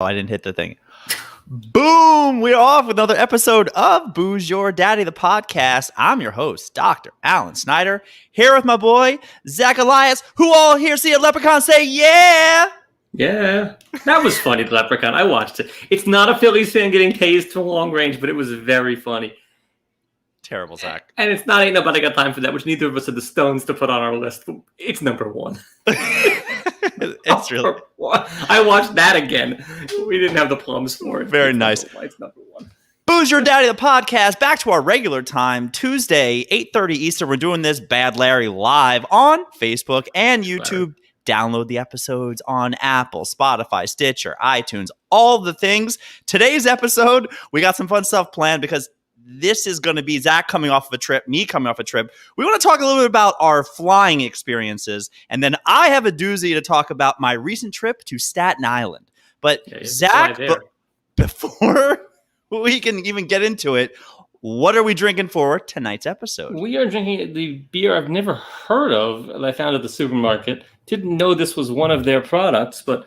I didn't hit the thing. Boom! We're off with another episode of Booze Your Daddy, the podcast. I'm your host, Dr. Alan Snyder, here with my boy, Zach Elias, who all here see a leprechaun say, yeah! Yeah, that was funny, the leprechaun. I watched it. It's not a Phillies fan getting tased to long range, but it was very funny. Terrible, Zach. And it's not Ain't Nobody Got Time for That, which neither of us had the stones to put on our list. It's number one. It's really... I watched that again. We didn't have the plums for it. Very nice. It's number one. Booze Your Daddy, the podcast, back to our regular time, Tuesday, 8:30 Eastern. We're doing this Bad Larry live on Facebook and YouTube. Download the episodes on Apple, Spotify, Stitcher, iTunes, all the things. Today's episode, we got some fun stuff planned because this is going to be Zach coming off of a trip, me coming off a trip. We want to talk a little bit about our flying experiences, and then I have a doozy to talk about my recent trip to Staten Island. But Zach, before we can even get into it, what are we drinking for tonight's episode? We are drinking the beer I've never heard of that I found at the supermarket. Didn't know this was one of their products, but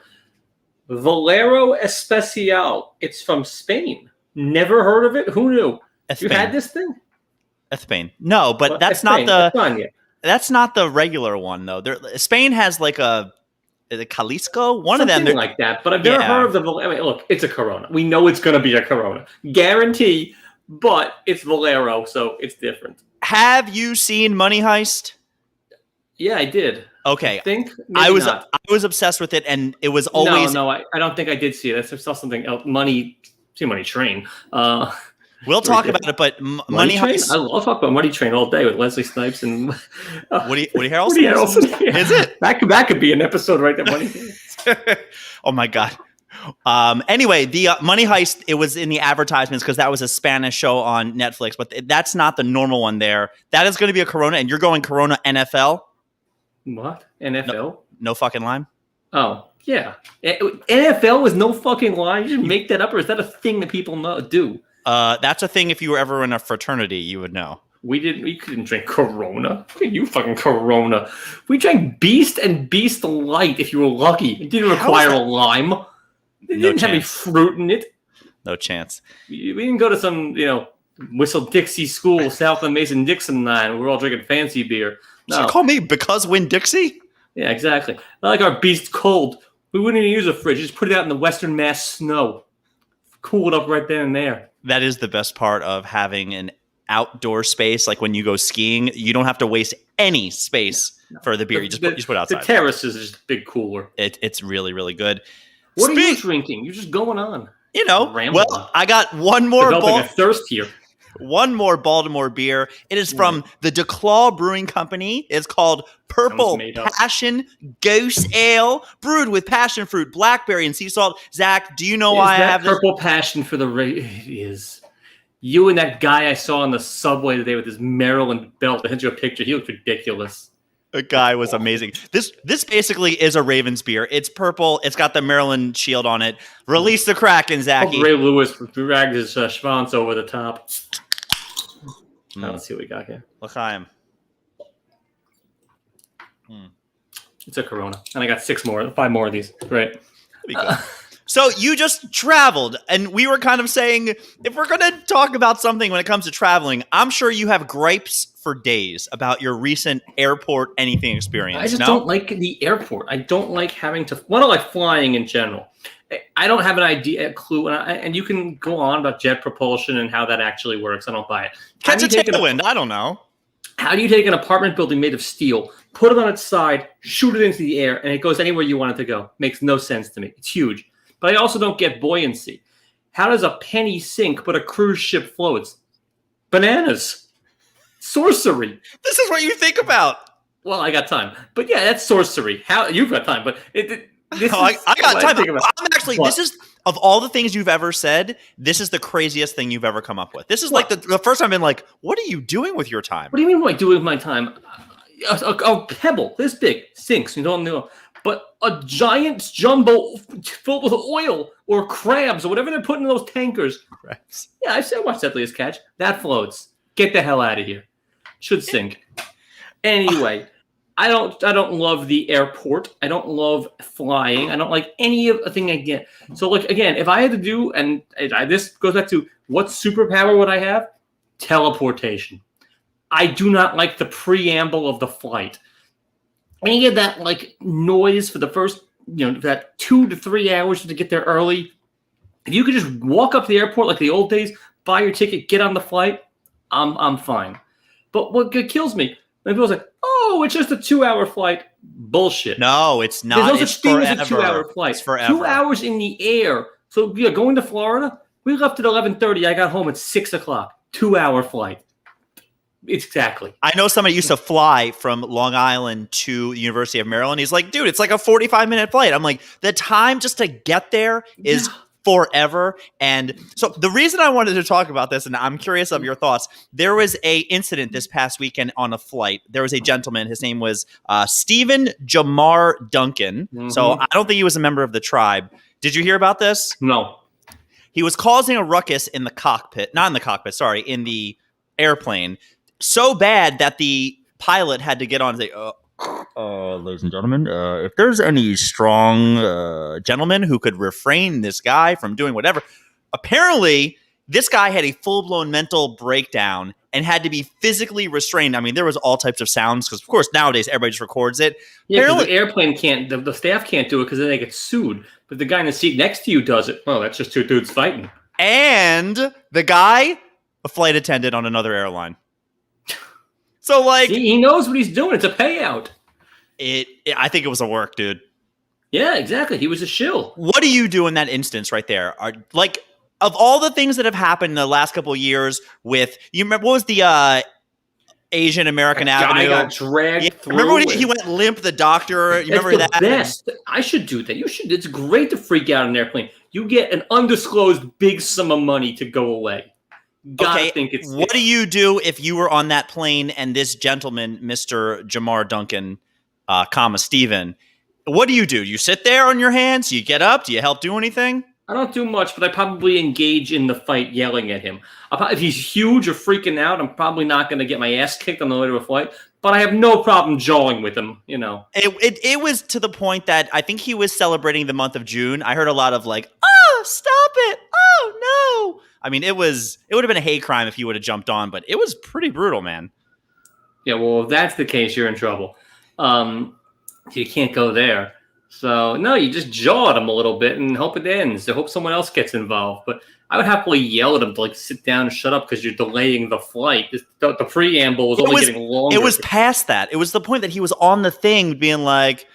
Valero Especial. It's from Spain. Never heard of it. Who knew? You had this thing? Spain. No, but that's not the regular one though. Spain has like a Jalisco, one something of them like that. But I've never heard of the. I mean, look, it's a Corona. We know it's going to be a Corona, guarantee. But it's Valero, so it's different. Have you seen Money Heist? Yeah, I did. Okay, I was obsessed with it, and it was always I don't think I did see it. I saw something else. Money Train. We'll talk about it, but Money Heist. I'll talk about Money Train all day with Leslie Snipes and Woody Harrelson. Yeah. Is it? That could be an episode right there. Money. Oh my god. Anyway, the Money Heist, it was in the advertisements because that was a Spanish show on Netflix, but that's not the normal one there. That is going to be a Corona, and you're going Corona NFL. What? NFL? No fucking lime? Oh, yeah. NFL is no fucking lime? You didn't make that up, or is that a thing that people do? That's a thing if you were ever in a fraternity, you would know. We couldn't drink Corona. You fucking Corona. We drank Beast and Beast Light if you were lucky. It didn't require a lime. It didn't have any fruit in it. No chance. We didn't go to some, Whistle Dixie school south of Mason-Dixon line. We're all drinking fancy beer. No. So you call me because Winn-Dixie? Yeah, exactly. I like our Beast cold. We wouldn't even use a fridge. Just put it out in the Western Mass snow. Cool it up right then and there. That is the best part of having an outdoor space. Like when you go skiing, you don't have to waste any space for the beer. You just put it outside. The terrace is just a big cooler. It's really, really good. What are you drinking? You're just going on. Rambling. Well, I got one more. Developing a thirst here. One more Baltimore beer. It is from the DeClaw Brewing Company. It's called Purple Passion Ghost Ale, brewed with passion fruit, blackberry, and sea salt. Zach, do you know why I have this? Purple Passion for the is you and that guy I saw on the subway today with his Maryland belt. I sent you a picture. He looked ridiculous. The guy was amazing. This basically is a Ravens beer. It's purple. It's got the Maryland shield on it. Release the Kraken, Zachy. Ray Lewis dragged his schwanz over the top. Now let's see what we got here. L'chaim. It's a Corona. And I got 5 more of these. Great. So you just traveled, and we were kind of saying, if we're going to talk about something when it comes to traveling, I'm sure you have gripes for days about your recent airport anything experience. I just don't like the airport. I don't like having to. I don't like flying in general. I don't have a clue. And you can go on about jet propulsion and how that actually works. I don't buy it. Catch a tailwind. I don't know. How do you take an apartment building made of steel, put it on its side, shoot it into the air, and it goes anywhere you want it to go? Makes no sense to me. It's huge. But I also don't get buoyancy. How does a penny sink but a cruise ship floats? Bananas. Sorcery. This is what you think about. Well, I got time. But yeah, that's sorcery. How you've got time, but I got time. I'm actually, this is, of all the things you've ever said, this is the craziest thing you've ever come up with. This is like the first time I've been like, what are you doing with your time? What do you mean what I do with my time? A pebble this big sinks. You don't know. But a giant jumbo filled with oil or crabs or whatever they're putting in those tankers. Crabs. Yeah, I watched Deadliest Catch. That floats. Get the hell out of here. Should sink. Anyway, I don't love the airport. I don't love flying. I don't like any of the thing I get. So like again, if I had to do, and this goes back to what superpower would I have? Teleportation. I do not like the preamble of the flight. Any of that like noise for the first, that 2 to 3 hours to get there early. If you could just walk up to the airport like the old days, buy your ticket, get on the flight, I'm fine. But what kills me when people say, "Oh, it's just a 2-hour flight." Bullshit. No, it's not. There's no such thing as a 2-hour flight. It's forever. 2 hours in the air. So yeah, going to Florida, we left at 11:30. I got home at 6:00. 2-hour flight. Exactly. I know somebody used to fly from Long Island to the University of Maryland. He's like, dude, it's like a 45-minute flight. I'm like, the time just to get there is forever. And so the reason I wanted to talk about this, and I'm curious of your thoughts, there was a incident this past weekend on a flight. There was a gentleman. His name was Stephen Jamar Duncan. Mm-hmm. So I don't think he was a member of the tribe. Did you hear about this? No. He was causing a ruckus in the cockpit. Not in the cockpit, sorry, in the airplane. So bad that the pilot had to get on and say, ladies and gentlemen, if there's any strong gentleman who could refrain this guy from doing whatever. Apparently, this guy had a full-blown mental breakdown and had to be physically restrained. I mean, there was all types of sounds because, of course, nowadays everybody just records it. Yeah, because the airplane can't, the staff can't do it because then they get sued. But the guy in the seat next to you does it. Oh, that's just two dudes fighting. And the guy, a flight attendant on another airline. So, like... See, he knows what he's doing. It's a payout. I think it was a work, dude. Yeah, exactly. He was a shill. What do you do in that instance right there? Of all the things that have happened in the last couple of years with... You remember, what was the Asian American Avenue? Guy got dragged through. Remember when he went limp, the doctor? You remember that? It's the best. I should do that. You should. It's great to freak out on an airplane. You get an undisclosed big sum of money to go away. What do you do if you were on that plane and this gentleman, Mr. Jamar Duncan, Stephen, what do? You sit there on your hands? Do you get up? Do you help do anything? I don't do much, but I probably engage in the fight yelling at him. If he's huge or freaking out, I'm probably not going to get my ass kicked on the way to a flight, but I have no problem jawing with him, It was to the point that I think he was celebrating the month of June. I heard a lot of like, oh, stop it. Oh, no. I mean, it would have been a hate crime if he would have jumped on, but it was pretty brutal, man. Yeah, well, if that's the case, you're in trouble. You can't go there. So, no, you just jaw at him a little bit and hope it ends. I hope someone else gets involved. But I would happily yell at him to, sit down and shut up because you're delaying the flight. The preamble was only getting longer. It was past that. It was the point that he was on the thing being like,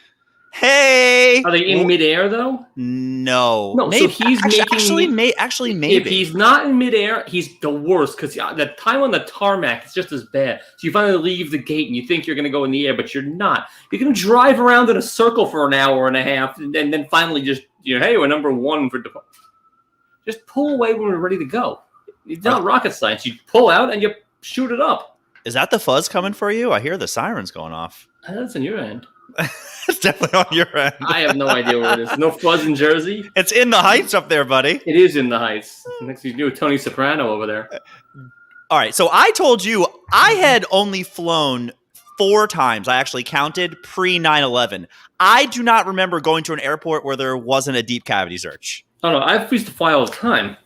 hey. Are they in midair, though? No. Maybe. So he's actually, maybe. If he's not in midair, he's the worst because the time on the tarmac is just as bad. So you finally leave the gate and you think you're going to go in the air, but you're not. You're going to drive around in a circle for an hour and a half and then finally just, hey, we're number one for departure. Just pull away when we're ready to go. It's not rocket science. You pull out and you shoot it up. Is that the fuzz coming for you? I hear the sirens going off. That's on your end. It's definitely on your end. I have no idea where it is. No fuzz in Jersey? It's in the Heights up there, buddy. It is in the Heights. Next thing you do, Tony Soprano over there. All right, so I told you I had only flown 4 times. I actually counted pre 9/11. I do not remember going to an airport where there wasn't a deep cavity search. Oh, no, I used to fly all the time.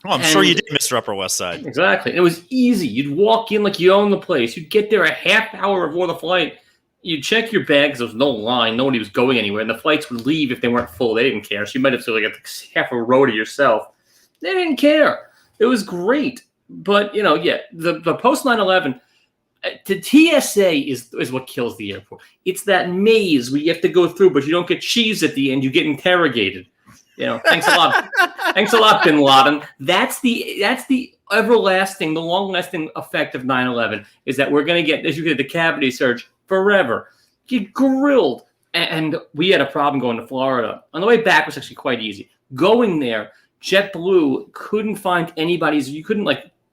Oh, I'm sure you did, Mr. Upper West Side. Exactly. It was easy. You'd walk in like you own the place. You'd get there a half hour before the flight. You'd check your bags. There was no line. Nobody was going anywhere. And the flights would leave if they weren't full. They didn't care. So you might have to get half a row to yourself. They didn't care. It was great. But, the post 9/11, the TSA is what kills the airport. It's that maze where you have to go through, but you don't get cheese at the end. You get interrogated. Thanks a lot. Thanks a lot, Bin Laden. That's the everlasting, the long-lasting effect of 9/11 is that we're going to get, as you get the cavity search forever. Get grilled. And we had a problem going to Florida. On the way back was actually quite easy. Going there, JetBlue couldn't find anybody's. You couldn't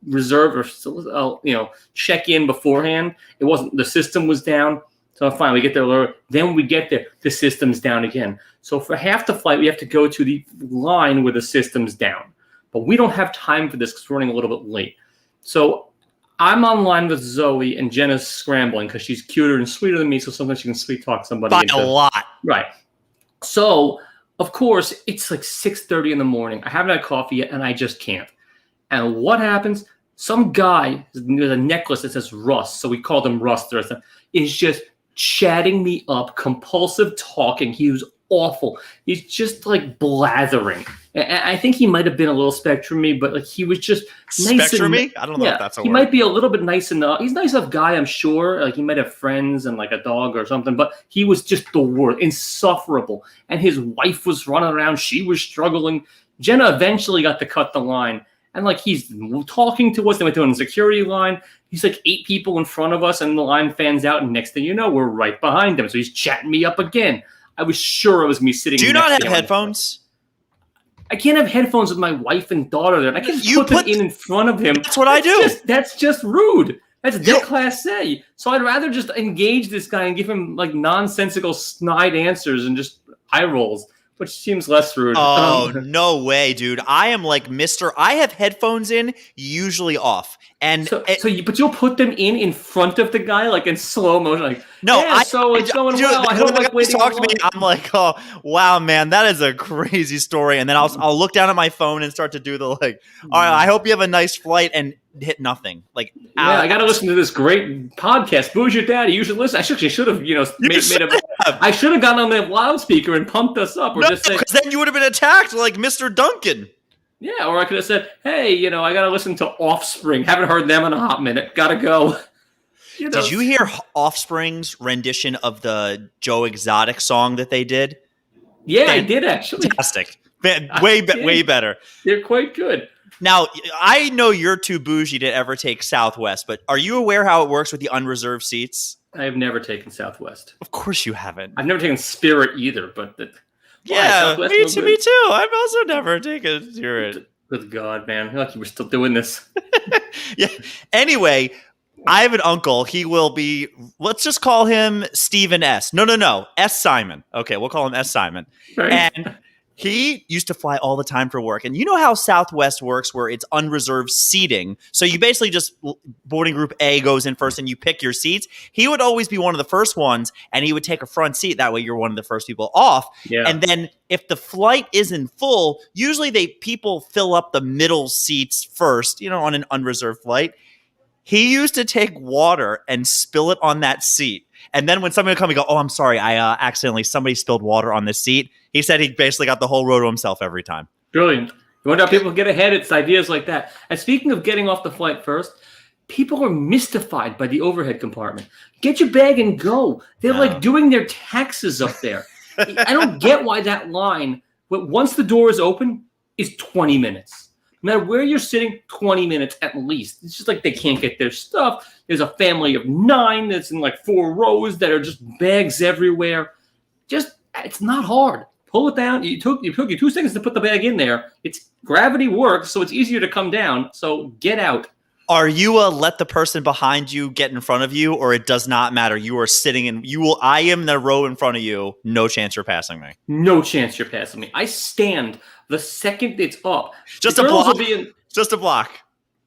reserve or check in beforehand. It wasn't. The system was down. So fine, we get there. Then we get there, the system's down again. So for half the flight, we have to go to the line where the system's down. But we don't have time for this because we're running a little bit late. So I'm online with Zoe, and Jenna's scrambling because she's cuter and sweeter than me, so sometimes she can sweet talk somebody. By a lot. Right. So, of course, it's like 6:30 in the morning. I haven't had coffee yet, and I just can't. And what happens? Some guy with a necklace that says Russ, so we called him Russ, is just chatting me up, compulsive talking. He was awful. He's just like blathering. And I think he might have been a little spectrum-y, but like he was just nice. Spectrum-y? I don't know if that's a word. He might be a little bit nice enough. He's a nice enough guy, I'm sure. Like he might have friends and like a dog or something, but he was just the worst, insufferable. And his wife was running around. She was struggling. Jenna eventually got to cut the line. And like he's talking to us. They went to a security line. He's like 8 people in front of us, and the line fans out. And next thing you know, we're right behind him. So he's chatting me up again. I was sure it was me sitting. Do you not have headphones? I can't have headphones with my wife and daughter there. I can't just put them in front of him. That's what I do. That's just rude. That's déclassé. So I'd rather just engage this guy and give him like nonsensical snide answers and just eye rolls, which seems less rude. Oh, no way, dude. I am like I have headphones in, usually off. And but you'll put them in front of the guy, like in slow motion, like no. Yeah, it's going well. I hope like waiting. Talk to me. I'm like, oh wow, man, that is a crazy story. And then I'll look down at my phone and start to do the like. All right, I hope you have a nice flight, and hit nothing. Like, yeah, I got to listen to this great podcast. Booze Your Daddy. You should listen. I should have, I should have gotten on the loudspeaker and pumped us up, or just say, because then you would have been attacked like Mr. Duncan. Yeah, or I could have said, hey, I got to listen to Offspring. Haven't heard them in a hot minute. Got to go. Did you hear Offspring's rendition of the Joe Exotic song that they did? Yeah, I did actually. Fantastic. Way better. They're quite good. Now, I know you're too bougie to ever take Southwest, but are you aware how it works with the unreserved seats? I have never taken Southwest. Of course you haven't. I've never taken Spirit either, but... Yeah, me too. I've also never taken Spirit. Good God, man. I feel like you were still doing this. Yeah. Anyway, I have an uncle. He will be, let's just call him Stephen S. No. S. Simon. Okay, we'll call him S. Simon. Right. And he used to fly all the time for work. And you know how Southwest works where it's unreserved seating. So you basically just, boarding group A goes in first and you pick your seats. He would always be one of the first ones and he would take a front seat. That way you're one of the first people off. Yeah. And then if the flight isn't full, usually people fill up the middle seats first, on an unreserved flight. He used to take water and spill it on that seat. And then when somebody would come and go, oh, I'm sorry, somebody spilled water on this seat. He said he basically got the whole row to himself every time. Brilliant. You wonder how people get ahead? It's ideas like that. And speaking of getting off the flight first, people are mystified by the overhead compartment. Get your bag and go. They're like doing their taxes up there. I don't get why that line, once the door is open, is 20 minutes. No matter where you're sitting, 20 minutes at least. It's just like they can't get their stuff. There's a family of 9 that's in like 4 rows that are just bags everywhere. It's not hard. Pull it down. You took you 2 seconds to put the bag in there. Gravity works, so it's easier to come down. So get out. Are you let the person behind you get in front of you, or it does not matter? You are sitting in. I am the row in front of you. No chance you're passing me. No chance you're passing me. I stand the second it's up. Just a block. Just a block.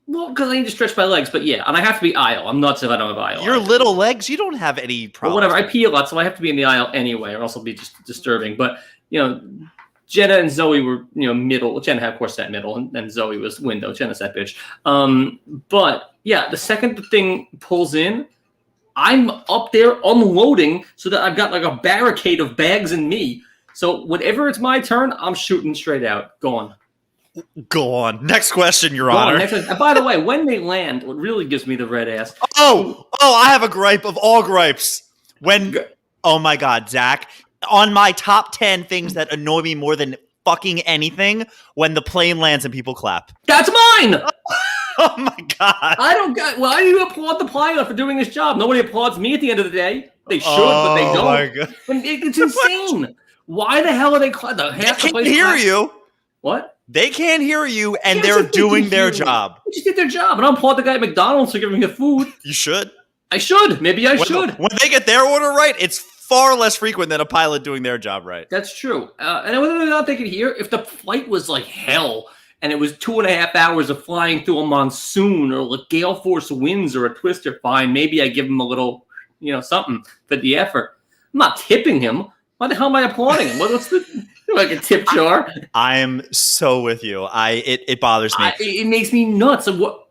Well, because I need to stretch my legs, but yeah, and I have to be aisle. I'm nuts if I don't have aisle. Your little legs, you don't have any problem. Well, whatever. I pee a lot, so I have to be in the aisle anyway, or else it'll be just disturbing. But Jenna and Zoe were, middle. Jenna, of course, sat middle, and Zoe was window. Jenna sat bitch. But yeah, the second the thing pulls in, I'm up there unloading so that I've got like a barricade of bags and me. So whenever it's my turn, I'm shooting straight out. Gone. Go on. Next question, Your Honor. And by the way, when they land, what really gives me the red ass. Oh, I have a gripe of all gripes. Oh my God, Zach. On my top 10 things that annoy me more than fucking anything, when the plane lands and people clap. That's mine! Oh my God. Why do you applaud the pilot for doing his job? Nobody applauds me at the end of the day. They should, but they don't. Oh my God. It's insane. Why the hell are they clapping? They can't hear you. What? They can't hear you, and they're doing their job. They just did their job. And I don't applaud the guy at McDonald's for giving me the food. You should. I should. Maybe I should. When they get their order right, it's far less frequent than a pilot doing their job right. That's true. And whether or not they could hear, if the flight was like hell and it was 2.5 hours of flying through a monsoon or like gale force winds or a twister, fine. Maybe I give him a little, something for the effort. I'm not tipping him. Why the hell am I applauding him? What's the like a tip jar? I am so with you. It bothers me. It makes me nuts. What?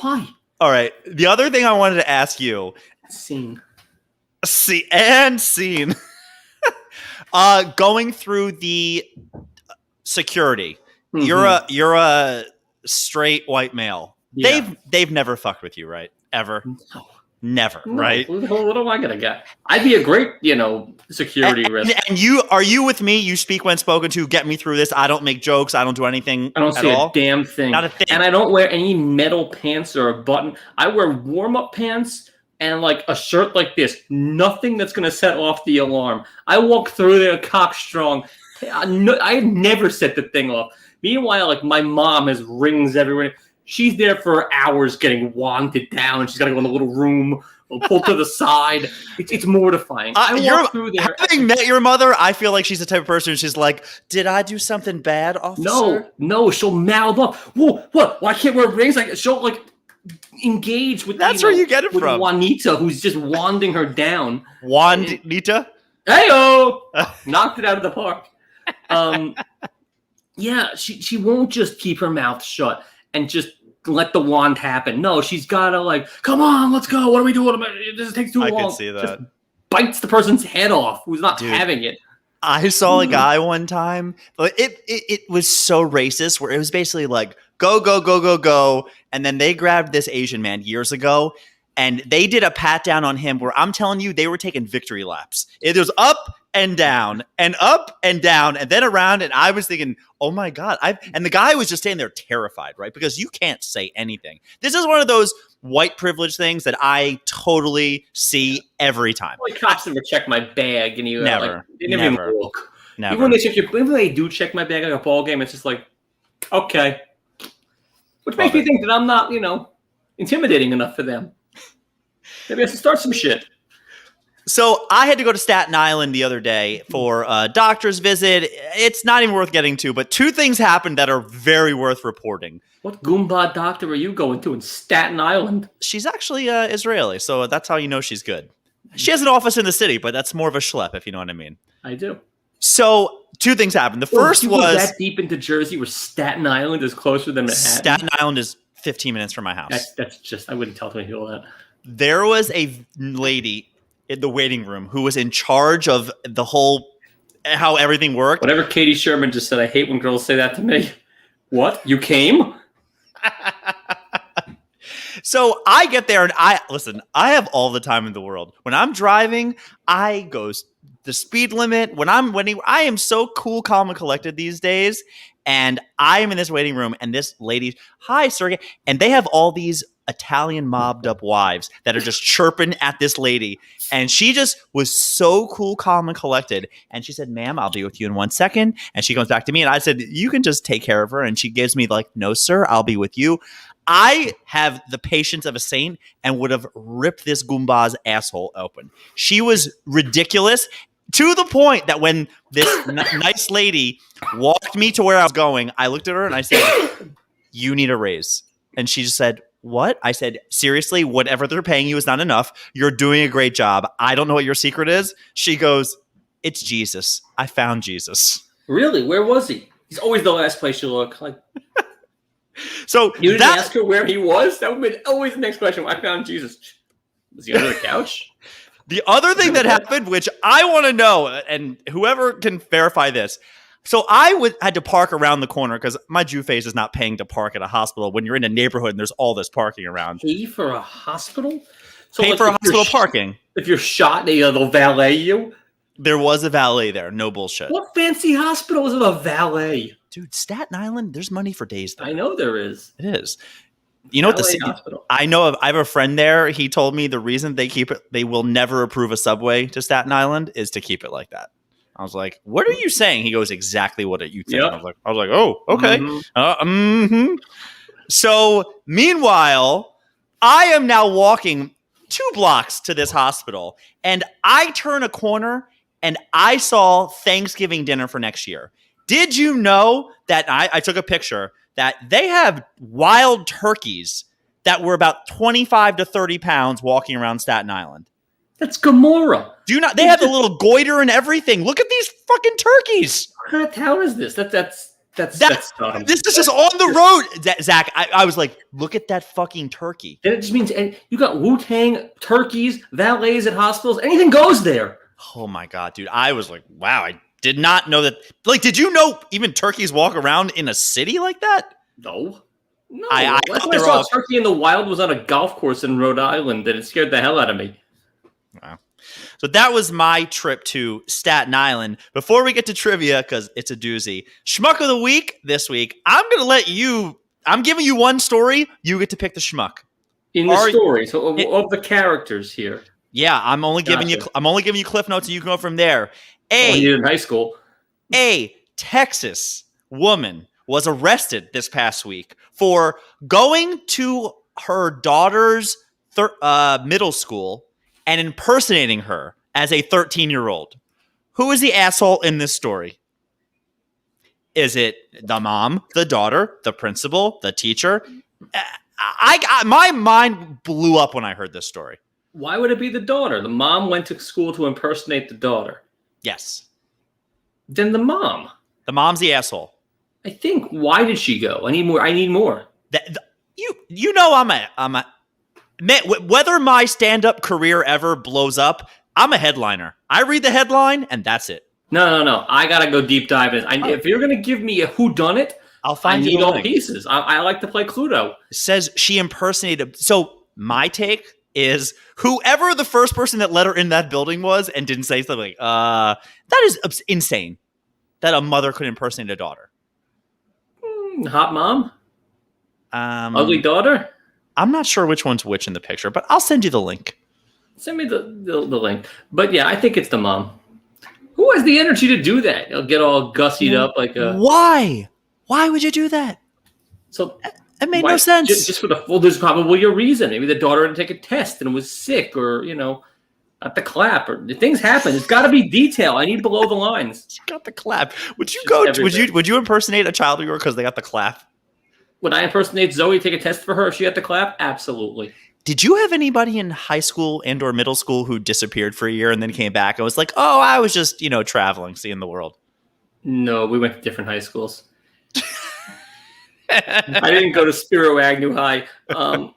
Why? All right. The other thing I wanted to ask you. Scene. Scene. Going through the security. Mm-hmm. You're a straight white male. Yeah. They've never fucked with you, right? Ever? No. Never, no. Right? What am I gonna get? I'd be a great, security risk. And are you with me? You speak when spoken to. Get me through this. I don't make jokes. I don't do anything. I don't see a damn thing. Not a thing. And I don't wear any metal pants or a button. I wear warm-up pants and like a shirt like this. Nothing that's gonna set off the alarm. I walk through there cock strong. I never set the thing off. Meanwhile, like my mom has rings everywhere. She's there for hours getting wanded down. She's got to go in the little room, pull to the side. It's mortifying. I walk through there. Having met your mother, I feel like she's the type of person. She's like, "Did I do something bad, officer?" No. She'll mouth up. Whoa, what? Well, I can't wear rings. Like she'll like engage with. That's where you get it from. Juanita, who's just wanding her down. Juanita. Hey-o! Knocked it out of the park. Yeah, she won't just keep her mouth shut and just let the wand happen. No, she's gotta like, come on, let's go. What are we doing? This takes too long. I can see that. Just bites the person's head off who's not having it. I saw a guy one time. It was so racist where it was basically like, go. And then they grabbed this Asian man years ago and they did a pat down on him where I'm telling you, they were taking victory laps. It was up and down and up and down and then around. And I was thinking, oh my God. And the guy was just standing there terrified, right? Because you can't say anything. This is one of those white privilege things that I totally see every time. Well, cops never check my bag and you never even look. Even when they do check my bag like a ball game, it's just like, okay. Which makes me think that I'm not, intimidating enough for them. Maybe I should start some shit. So I had to go to Staten Island the other day for a doctor's visit. It's not even worth getting to, but two things happened that are very worth reporting. What Goomba doctor are you going to in Staten Island? She's actually Israeli, so that's how you know she's good. She has an office in the city, but that's more of a schlep, if you know what I mean. I do. So two things happened. The first was that deep into Jersey where Staten Island is closer than Manhattan. Staten Island is 15 minutes from my house. That's just, I wouldn't tell people that. There was a lady in the waiting room who was in charge of the whole, how everything worked. Whatever Katie Sherman just said, I hate when girls say that to me. What? You came? So I get there and I have all the time in the world. When I'm driving, I go the speed limit. I am so cool, calm, and collected these days. And I am in this waiting room and this lady, hi, sir. And they have all these Italian mobbed up wives that are just chirping at this lady. And she just was so cool, calm, and collected. And she said, ma'am, I'll be with you in 1 second. And she comes back to me and I said, you can just take care of her. And she gives me like, no, sir, I'll be with you. I have the patience of a saint and would have ripped this Goomba's asshole open. She was ridiculous to the point that when this nice lady walked me to where I was going, I looked at her and I said, you need a raise. And she just said, what? I said, seriously, whatever they're paying you is not enough. You're doing a great job. I don't know what your secret is. She goes, it's Jesus. I found Jesus. Really? Where was he? He's always the last place you look. Like, so you didn't ask her where he was? That would be always the next question. I found Jesus. Was he under the couch? The other thing that happened, which I want to know, and whoever can verify this. So I had to park around the corner because my Jew face is not paying to park at a hospital when you're in a neighborhood and there's all this parking around. Pay for a hospital? So pay for a hospital parking. If you're shot, they'll valet you? There was a valet there. No bullshit. What fancy hospital is a valet? Dude, Staten Island, there's money for days there. I know there is. It is. You know what the hospital. I have a friend there. He told me the reason they will never approve a subway to Staten Island is to keep it like that. I was like, what are you saying? He goes, exactly what you think. Yep. I was like, oh, okay. Mm-hmm. So meanwhile, I am now walking 2 blocks to this hospital and I turn a corner and I saw Thanksgiving dinner for next year. Did you know that I took a picture that they have wild turkeys that were about 25 to 30 pounds walking around Staten Island. That's Gomorrah. Do you not? They have the little goiter and everything. Look at these fucking turkeys. What kind of town is this? That's This is just on the road, Zach. I was like, look at that fucking turkey. Then it just means you got Wu-Tang, turkeys, valets at hospitals. Anything goes there. Oh my God, dude. I was like, wow, I did not know that. Like, did you know even turkeys walk around in a city like that? No. I saw a turkey in the wild was on a golf course in Rhode Island, and it scared the hell out of me. Wow. So that was my trip to Staten Island. Before we get to trivia, because it's a doozy, Schmuck of the Week this week, I'm giving you one story. You get to pick the schmuck. In the story, so of the characters here. Yeah, I'm only giving you Cliff Notes, and you can go from there. When you're in high school. A Texas woman was arrested this past week for going to her daughter's middle school and impersonating her as a 13-year-old. Who is the asshole in this story? Is it the mom, the daughter, the principal, the teacher? My mind blew up when I heard this story. Why would it be the daughter? The mom went to school to impersonate the daughter. Yes. Then the mom. The mom's the asshole. I think. Why did she go? I need more. You know I'm a whether my stand-up career ever blows up, I'm a headliner. I read the headline and that's it. No. I gotta go deep dive in. If you're gonna give me a whodunit, I need all pieces. I like to play Cluedo. It says she impersonated. So my take is whoever the first person that let her in that building was and didn't say something like, that is insane that a mother could impersonate a daughter. Hot mom? Ugly daughter? I'm not sure which one's which in the picture, but I'll send you the link. Send me the link. But yeah, I think it's the mom. Who has the energy to do that? He'll get all gussied up like a... Why? Why would you do that? So it made no sense. Just for there's probably a reason. Maybe the daughter didn't take a test and was sick, or at the clap, or things happen. It's got to be detail. I need below the lines. She got the clap. Would you go? Would you impersonate a child of yours because they got the clap? Would I impersonate Zoe, take a test for her if she had the clap? Absolutely. Did you have anybody in high school and or middle school who disappeared for a year and then came back and was like, oh, I was just, traveling, seeing the world? No, we went to different high schools. I didn't go to Spiro Agnew High. All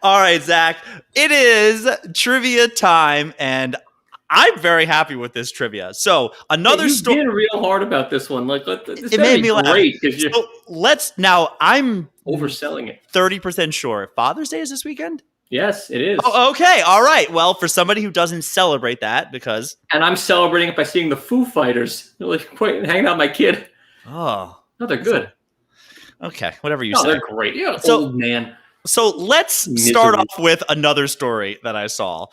right, Zach, it is trivia time, and I'm very happy with this trivia. So another story. You've been real hard about this one. It made me laugh. Great, so I'm overselling it. 30% sure. Father's Day is this weekend? Yes, it is. Oh, okay. All right. Well, for somebody who doesn't celebrate that, because... And I'm celebrating it by seeing the Foo Fighters. Hanging out with my kid. Oh. No, they're good. Okay. Whatever you say. They're great. Yeah, old man. So let's start off with another story that I saw.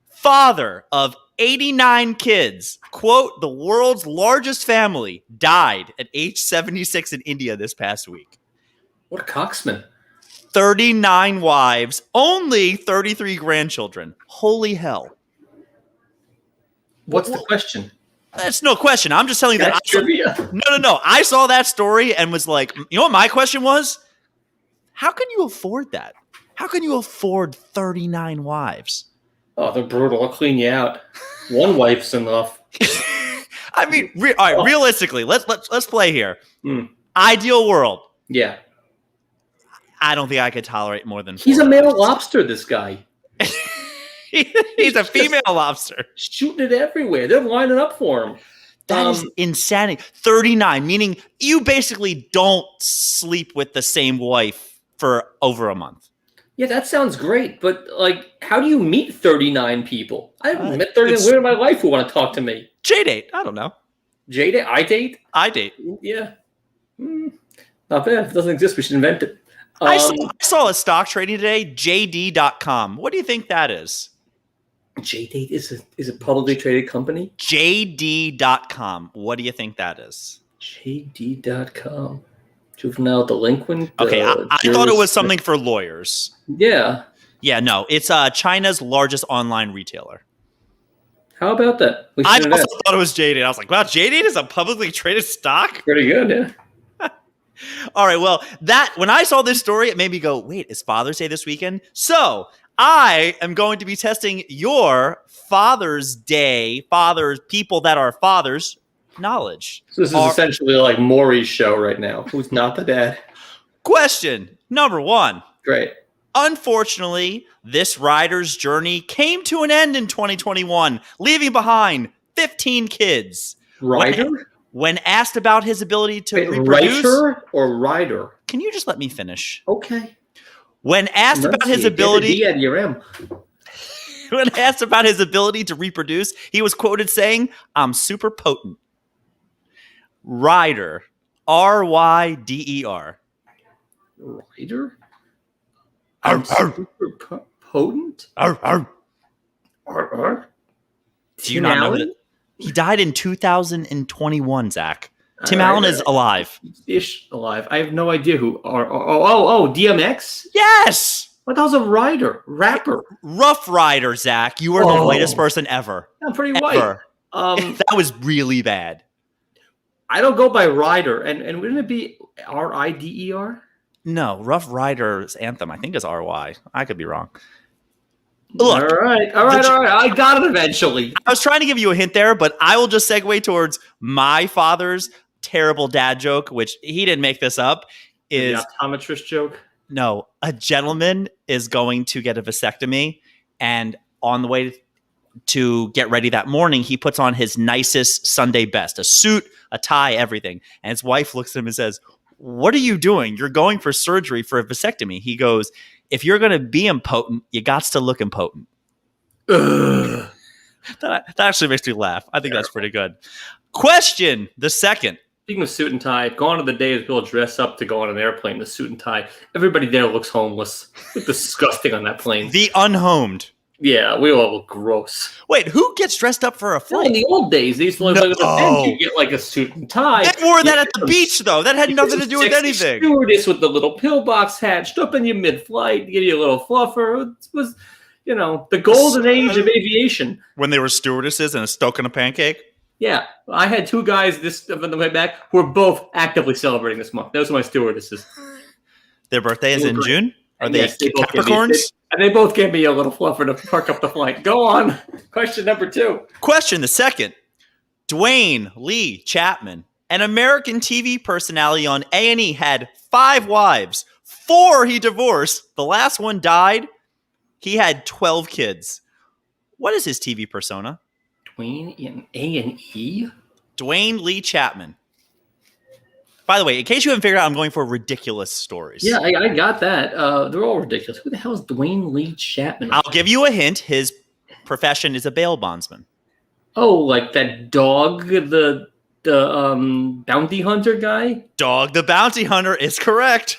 Father of 89 kids, quote, the world's largest family, died at age 76 in India this past week. What a coxman. 39 wives, only 33 grandchildren. Holy hell. What's the question? That's no question. I'm just telling you that. Trivia. No. I saw that story and was like, you know what my question was? How can you afford that? How can you afford 39 wives? Oh, they're brutal. I'll clean you out. One wife's enough. I mean, all right, realistically, let's play here. Ideal world. Yeah. I don't think I could tolerate more than 4. He's a male lobster, this guy. He's a female lobster. Shooting it everywhere. They're lining up for him. That is insanity. 39, meaning you basically don't sleep with the same wife for over a month. Yeah, that sounds great. But, how do you meet 39 people? I haven't met 39 women in my life who want to talk to me. J-date. I don't know. J-date? I date? I date. Yeah. Not bad. If it doesn't exist, we should invent it. I saw a stock trading today, JD.com. What do you think that is? JD is a publicly traded company? JD.com. What do you think that is? JD.com. Juvenile delinquent? Okay, I thought it was something for lawyers. Yeah. Yeah, no. It's China's largest online retailer. How about that? I also thought it was JD. I was like, wow, JD is a publicly traded stock? Pretty good, yeah. All right. Well, when I saw this story, it made me go, wait, is Father's Day this weekend? So I am going to be testing your Father's Day, people that are fathers, knowledge. So this is essentially like Maury's show right now. Who's not the dad? Question number 1. Great. Unfortunately, this rider's journey came to an end in 2021, leaving behind 15 kids. Rider? When asked about his ability to reproduce... Writer or rider? Can you just let me finish? Okay. When asked about his ability... Get the D out of your M. When asked about his ability to reproduce, he was quoted saying, "I'm super potent." Rider. R-Y-D-E-R. Rider? I'm super potent? Do you not know that? He died in 2021, Zach. Tim Allen is alive. Ish alive. I have no idea who. DMX? Yes! What the hell's a rider? Rapper? Rough Rider, Zach. You are the whitest person ever. I'm pretty white. That was really bad. I don't go by rider. And wouldn't it be R-I-D-E-R? No, Rough Rider's anthem, I think, is R-Y. I could be wrong. Look, all right. I got it eventually. I was trying to give you a hint there, but I will just segue towards my father's terrible dad joke, which he didn't make this up. Is the optometrist joke? No, a gentleman is going to get a vasectomy, and on the way to get ready that morning, he puts on his nicest Sunday best, a suit, a tie, everything. And his wife looks at him and says, "What are you doing? You're going for surgery for a vasectomy." He goes, "If you're going to be impotent, you got to look impotent." That actually makes me laugh. I think that's pretty good. Question the second. Speaking of suit and tie, gone are the days people dress up to go on an airplane in a suit and tie. Everybody there looks homeless. Look disgusting on that plane. The unhomed. Yeah, we all look gross. Wait, who gets dressed up for a flight? In the old days, they used to look like you get like a suit and tie. They wore that at the beach, though. That had nothing to do with anything. Stewardess with the little pillbox hat, stopping you mid-flight, give you a little fluffer. It was, the golden age of aviation. When they were stewardesses and a Stoke and a pancake? Yeah. I had two guys on the way back who were both actively celebrating this month. Those are my stewardesses. Their birthday is in June? Are they Capricorns? And they both gave me a little fluffer to perk up the flight. Go on. Question number 2. Question the second. Dwayne Lee Chapman, an American TV personality on A&E, had 5 wives. 4 he divorced. The last one died. He had 12 kids. What is his TV persona? Dwayne in A&E? Dwayne Lee Chapman. By the way, in case you haven't figured out, I'm going for ridiculous stories. Yeah, I got that. They're all ridiculous. Who the hell is Dwayne Lee Chapman? I'll give you a hint. His profession is a bail bondsman. Oh, like that dog, the bounty hunter guy? Dog the bounty hunter is correct.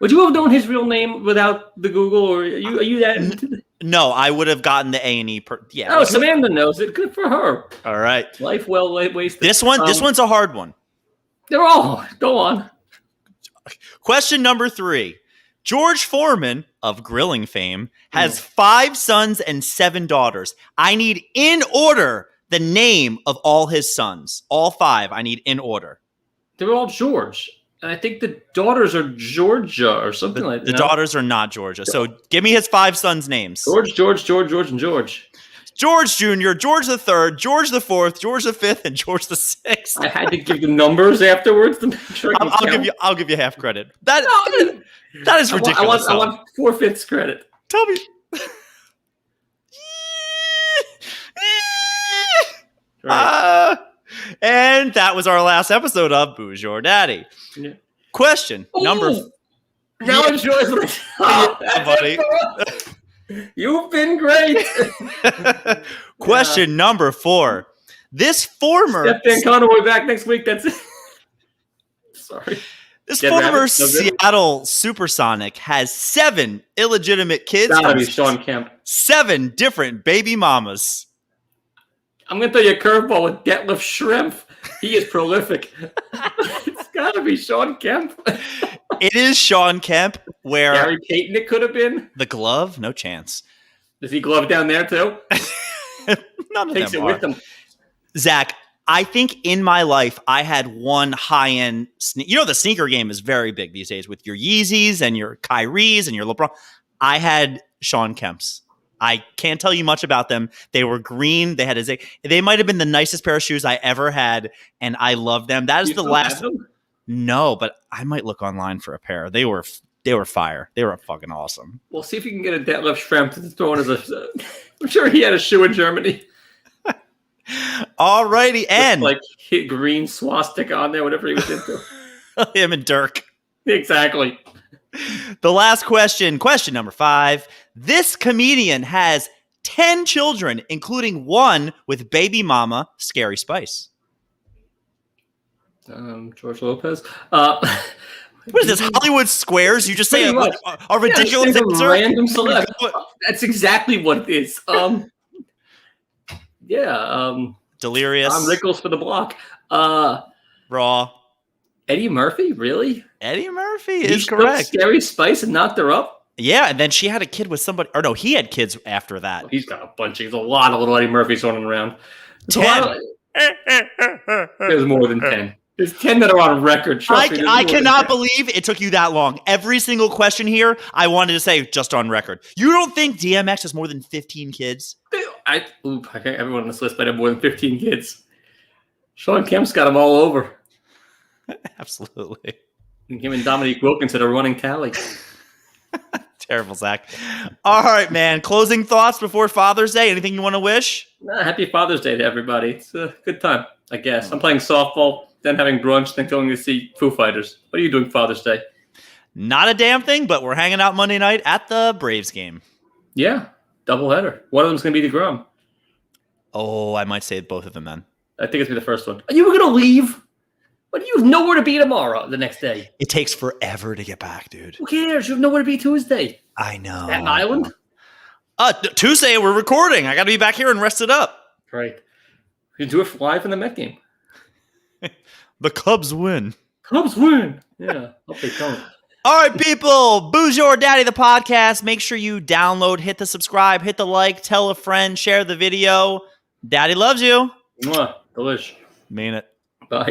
Would you have known his real name without the Google, or are you that? No, I would have gotten the A&E. Yeah. Oh, Samantha knows it. Good for her. All right. Life well wasted. This one's a hard one. They're all. Go on. Question number 3. George Foreman of grilling fame has 5 sons and 7 daughters. I need in order the name of all his sons. All 5. I need in order. They're all George. And I think the daughters are Georgia or something like that. The daughters are not Georgia. So give me his 5 sons' names. George, and George. George Jr., George the Third, George the Fourth, George the Fifth, and George the Sixth. I had to give the numbers afterwards to make sure I'll give you half credit. That is ridiculous. I want 4/5 credit. Tell me. And that was our last episode of Booze Your Daddy. Yeah. Question number. Now it's yours. Buddy. You've been great. Question number 4. This former Steph Van Conaway back next week. That's it. Sorry. This former Seattle Supersonic has 7 illegitimate kids. Gotta be Sean Kemp. 7 different baby mamas. I'm gonna throw you a curveball with Detlef Schrempf. He is prolific. It's gotta be Sean Kemp. It is Sean Kemp. Where Gary Payton it could have been. The glove, no chance. Does he glove down there too? None of Takes them it are. with him. Zach, I think in my life, I had one high-end the sneaker game is very big these days with your Yeezys and your Kyries and your LeBron. I had Sean Kemp's. I can't tell you much about them. They were green. They had they might have been the nicest pair of shoes I ever had, and I love them. That is the last. No, but I might look online for a pair. They were fire. They were fucking awesome. We'll see if you can get a Detlef Schrempf to throw in as a. I'm sure he had a shoe in Germany. Alrighty, and like hit green swastika on there, whatever he was into. Him and Dirk. Exactly. The last question number 5. This comedian has 10 children, including one with baby mama Scary Spice. George Lopez. What is this, Hollywood Squares? You just say a ridiculous answer? Random select. That's exactly what it is. Delirious. Tom Rickles for the block. Raw. Eddie Murphy, really? Eddie Murphy is correct. Scary Spice and knocked her up? Yeah, and then she had a kid with somebody. Or no, he had kids after that. He's got a bunch. There's a lot of little Eddie Murphys running around. 10. There's more than 10. There's 10 that are on record. I cannot believe it took you that long. Every single question here, I wanted to say just on record. You don't think DMX has more than 15 kids? I can't everyone on this list might have more than 15 kids. Sean Kemp's got them all over. Absolutely. Him and Dominique Wilkins are running tally. Terrible, Zach. All right, man. Closing thoughts before Father's Day? Anything you want to wish? Happy Father's Day to everybody. It's a good time, I guess. I'm playing softball, then having brunch, then going to see Foo Fighters. What are you doing Father's Day? Not a damn thing, but we're hanging out Monday night at the Braves game. Yeah, doubleheader. One of them's going to be DeGrom. Oh, I might say both of them then. I think it's going to be the first one. You were going to leave? But you have nowhere to be tomorrow, the next day. It takes forever to get back, dude. Who cares? You have nowhere to be Tuesday. I know. Staten Island? Tuesday, we're recording. I got to be back here and rest it up. Right. You do it live in the Met game. The Cubs win. Cubs win. Yeah, hope they don't. All right, people. Booze Your Daddy, the podcast. Make sure you download, hit the subscribe, hit the like, tell a friend, share the video. Daddy loves you. Mwah. Delish. Mean it.